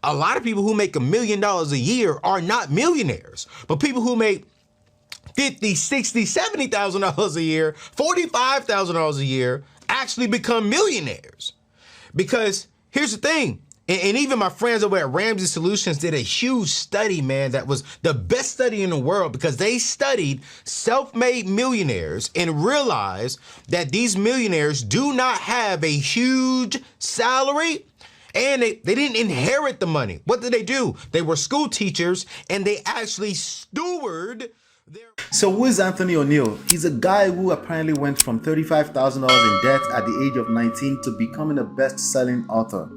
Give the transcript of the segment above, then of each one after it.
A lot of people who make $1 million a year are not millionaires, but people who make $50,000, $60,000, $70,000 a year, $45,000 a year actually become millionaires. Because here's the thing, and even my friends over at Ramsey Solutions did a huge study, man, that was the best study in the world, because they studied self-made millionaires and realized that these millionaires do not have a huge salary, and they didn't inherit the money. What did they do? They were school teachers, and they actually steward their... So who is Anthony O'Neal? He's a guy who apparently went from $35,000 in debt at the age of 19 to becoming a best-selling author.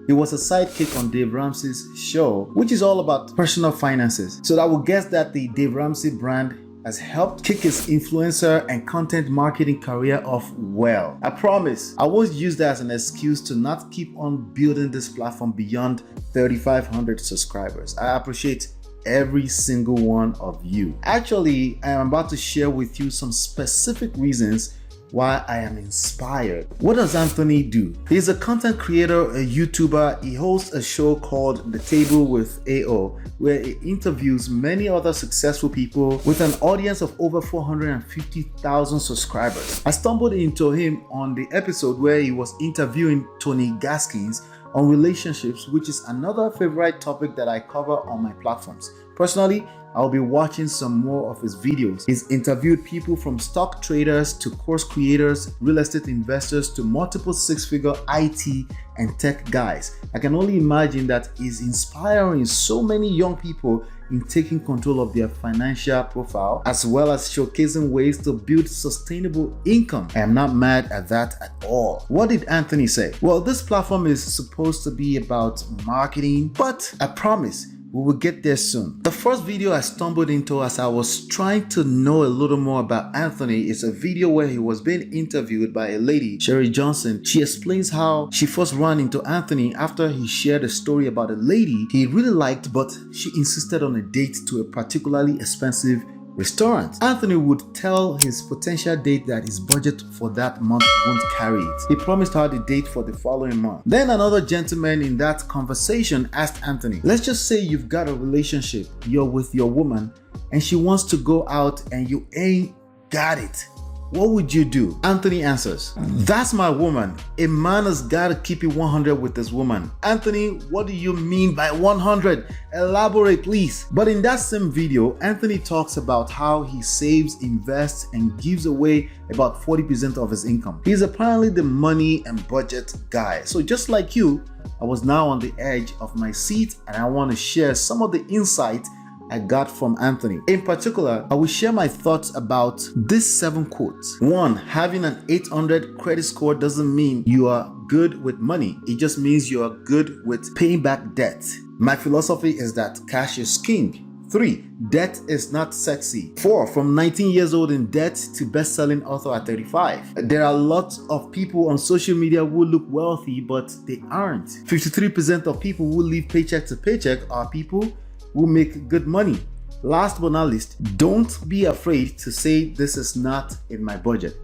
He was a sidekick on Dave Ramsey's show, which is all about personal finances. So I would guess that the Dave Ramsey brand has helped kick his influencer and content marketing career off well. I promise, I won't use that as an excuse to not keep on building this platform beyond 3,500 subscribers. I appreciate every single one of you. Actually, I am about to share with you some specific reasons why I am inspired. What does Anthony do? He's a content creator, a YouTuber. He hosts a show called The Table with AO, where he interviews many other successful people with an audience of over 450,000 subscribers. I stumbled into him on the episode where he was interviewing Tony Gaskins on relationships, which is another favorite topic that I cover on my platforms. Personally, I'll be watching some more of his videos. He's interviewed people from stock traders to course creators, real estate investors to multiple six-figure IT and tech guys. I can only imagine that he's inspiring so many young people in taking control of their financial profile, as well as showcasing ways to build sustainable income. I am not mad at that at all. What did Anthony say? Well, this platform is supposed to be about marketing, but I promise we will get there soon. The first video I stumbled into as I was trying to know a little more about Anthony is a video where he was being interviewed by a lady, Sherry Johnson. She explains how she first ran into Anthony after he shared a story about a lady he really liked, but she insisted on a date to a particularly expensive restaurant. Anthony would tell his potential date that his budget for that month won't carry it. He promised her the date for the following month. Then another gentleman in that conversation asked Anthony, let's just say you've got a relationship, you're with your woman, and she wants to go out and you ain't got it. What would you do? Anthony answers, that's my woman. A man has got to keep it 100 with his woman. Anthony, what do you mean by 100? Elaborate, please. But in that same video, Anthony talks about how he saves, invests, and gives away about 40% of his income. He's apparently the money and budget guy. So just like you, I was now on the edge of my seat, and I want to share some of the insight I got from Anthony. In particular, I will share my thoughts about these 7 quotes. 1. Having an 800 credit score doesn't mean you are good with money. It just means you are good with paying back debt. My philosophy is that cash is king. 3. Debt is not sexy. 4. From 19 years old in debt to best-selling author at 35. There are lots of people on social media who look wealthy, but they aren't. 53% of people who live paycheck to paycheck are people who make good money. Last but not least, don't be afraid to say this is not in my budget.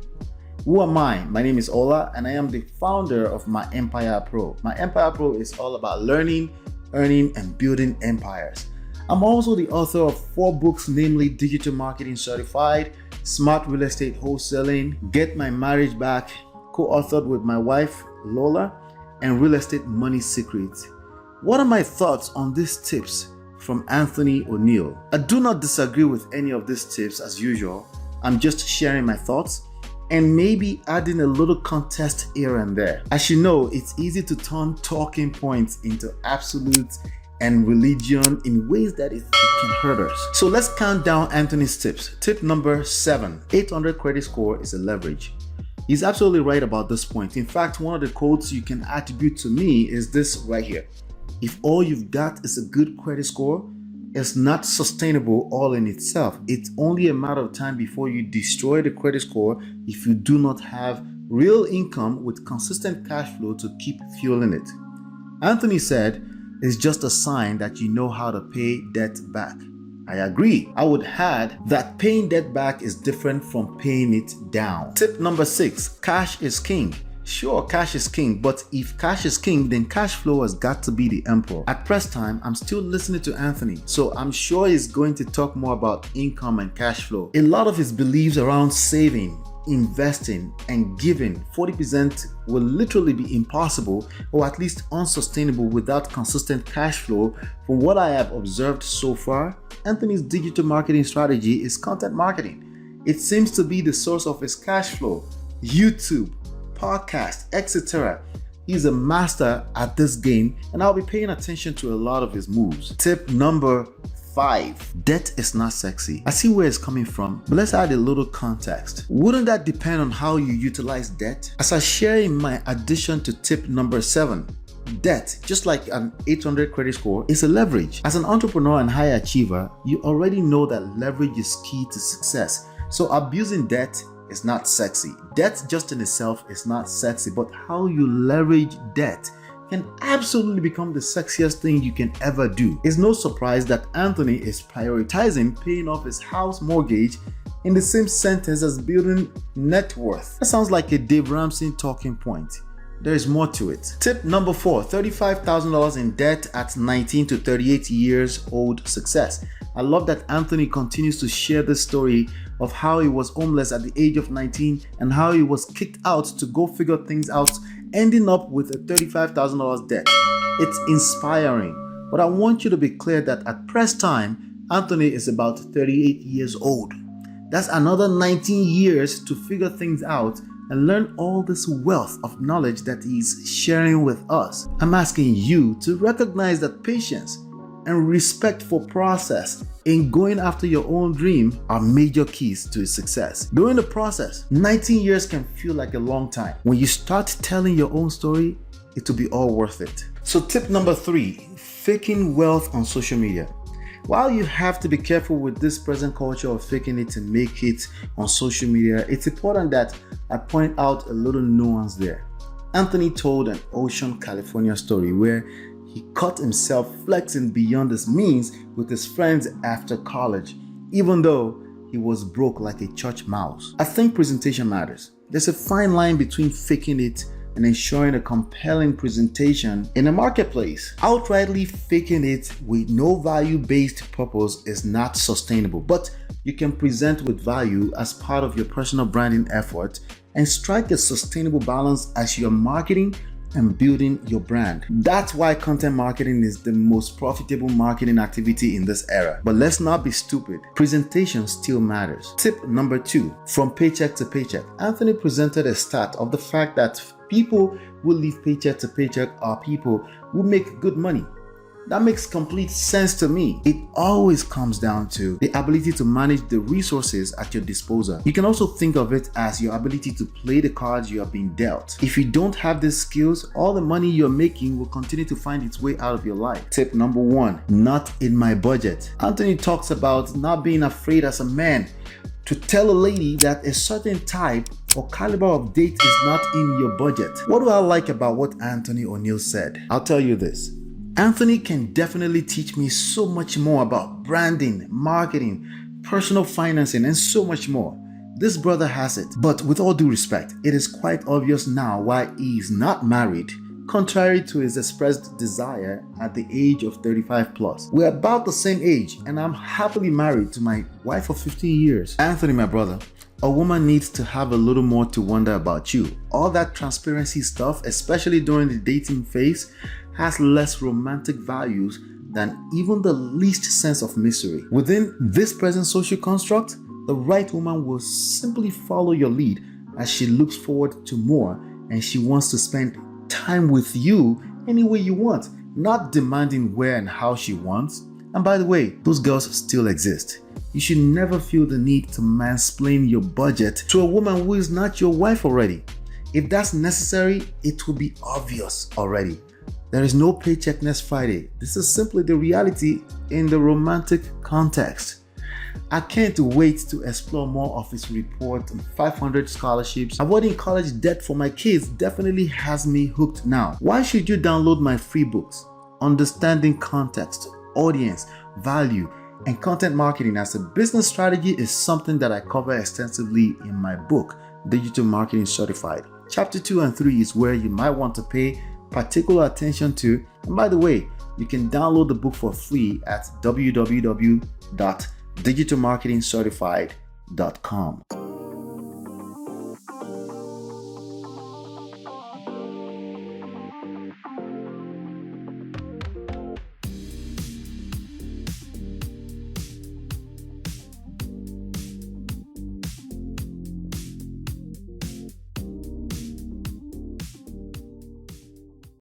Who am I? My name is Ola, and I am the founder of myEmpirePRO. myEmpirePRO is all about learning, earning, and building empires. I'm also the author of 4 books, namely Digital Marketing Certified, Smart Real Estate Wholesaling, Get My Marriage Back, co-authored with my wife Lola, and Real Estate Money Secrets. What are my thoughts on these tips from Anthony O'Neal? I do not disagree with any of these tips as usual. I'm just sharing my thoughts and maybe adding a little context here and there. As you know, it's easy to turn talking points into absolutes and religion in ways that it can hurt us. So let's count down Anthony's tips. Tip number 7, 800 credit score is a leverage. He's absolutely right about this point. In fact, one of the quotes you can attribute to me is this right here. If all you've got is a good credit score, it's not sustainable all in itself. It's only a matter of time before you destroy the credit score if you do not have real income with consistent cash flow to keep fueling it. Anthony said, it's just a sign that you know how to pay debt back. I agree. I would add that paying debt back is different from paying it down. Tip number 6, cash is king. Sure, cash is king, but if cash is king, then cash flow has got to be the emperor. At press time, I'm still listening to Anthony, so I'm sure he's going to talk more about income and cash flow. A lot of his beliefs around saving, investing, and giving 40% will literally be impossible, or at least unsustainable, without consistent cash flow. From what I have observed so far, Anthony's digital marketing strategy is content marketing. It seems to be the source of his cash flow. YouTube, podcast, etc. He's a master at this game, and I'll be paying attention to a lot of his moves. Tip number 5. Debt is not sexy. I see where it's coming from, but let's add a little context. Wouldn't that depend on how you utilize debt? As I share in my addition to tip number 7, debt, just like an 800 credit score, is a leverage. As an entrepreneur and high achiever, you already know that leverage is key to success. So abusing debt is not sexy. Debt just in itself is not sexy, but how you leverage debt can absolutely become the sexiest thing you can ever do. It's no surprise that Anthony is prioritizing paying off his house mortgage in the same sentence as building net worth. That sounds like a Dave Ramsey talking point. There is more to it. Tip number 4, $35,000 in debt at 19 to 38 years old success. I love that Anthony continues to share this story of how he was homeless at the age of 19 and how he was kicked out to go figure things out, ending up with a $35,000 debt. It's inspiring, but I want you to be clear that at press time, Anthony is about 38 years old. That's another 19 years to figure things out and learn all this wealth of knowledge that he's sharing with us. I'm asking you to recognize that patience and respect for process in going after your own dream are major keys to success. During the process, 19 years can feel like a long time. When you start telling your own story, it will be all worth it. So tip number 3, faking wealth on social media. While you have to be careful with this present culture of faking it to make it on social media, it's important that I point out a little nuance there. Anthony told an Ocean, California story where he caught himself flexing beyond his means with his friends after college, even though he was broke like a church mouse. I think presentation matters. There's a fine line between faking it and ensuring a compelling presentation in a marketplace. Outrightly faking it with no value-based purpose is not sustainable, but you can present with value as part of your personal branding effort and strike a sustainable balance as you're marketing and building your brand. That's why content marketing is the most profitable marketing activity in this era. But let's not be stupid. Presentation still matters. Tip number 2, from paycheck to paycheck. Anthony presented a stat of the fact that people who live paycheck to paycheck are people who make good money. That makes complete sense to me. It always comes down to the ability to manage the resources at your disposal. You can also think of it as your ability to play the cards you are being dealt. If you don't have these skills, all the money you're making will continue to find its way out of your life. Tip number 1, not in my budget. Anthony talks about not being afraid as a man to tell a lady that a certain type or caliber of date is not in your budget. What do I like about what Anthony O'Neill said? I'll tell you this. Anthony can definitely teach me so much more about branding, marketing, personal financing, and so much more. This brother has it. But with all due respect, it is quite obvious now why he is not married, contrary to his expressed desire at the age of 35 plus. We're about the same age, and I'm happily married to my wife of 15 years. Anthony, my brother, a woman needs to have a little more to wonder about you. All that transparency stuff, especially during the dating phase, has less romantic values than even the least sense of misery. Within this present social construct, the right woman will simply follow your lead as she looks forward to more and she wants to spend time with you any way you want, not demanding where and how she wants. And by the way, those girls still exist. You should never feel the need to mansplain your budget to a woman who is not your wife already. If that's necessary, it will be obvious already. There is no paycheck next Friday. This is simply the reality in the romantic context. I can't wait to explore more of his report on 500 scholarships. Avoiding college debt for my kids definitely has me hooked now. Why should you download my free books? Understanding Context, Audience, Value, and Content Marketing as a Business Strategy is something that I cover extensively in my book, Digital Marketing Certified. Chapter 2 and 3 is where you might want to pay particular attention to. And by the way, you can download the book for free at www.digitalmarketingcertified.com.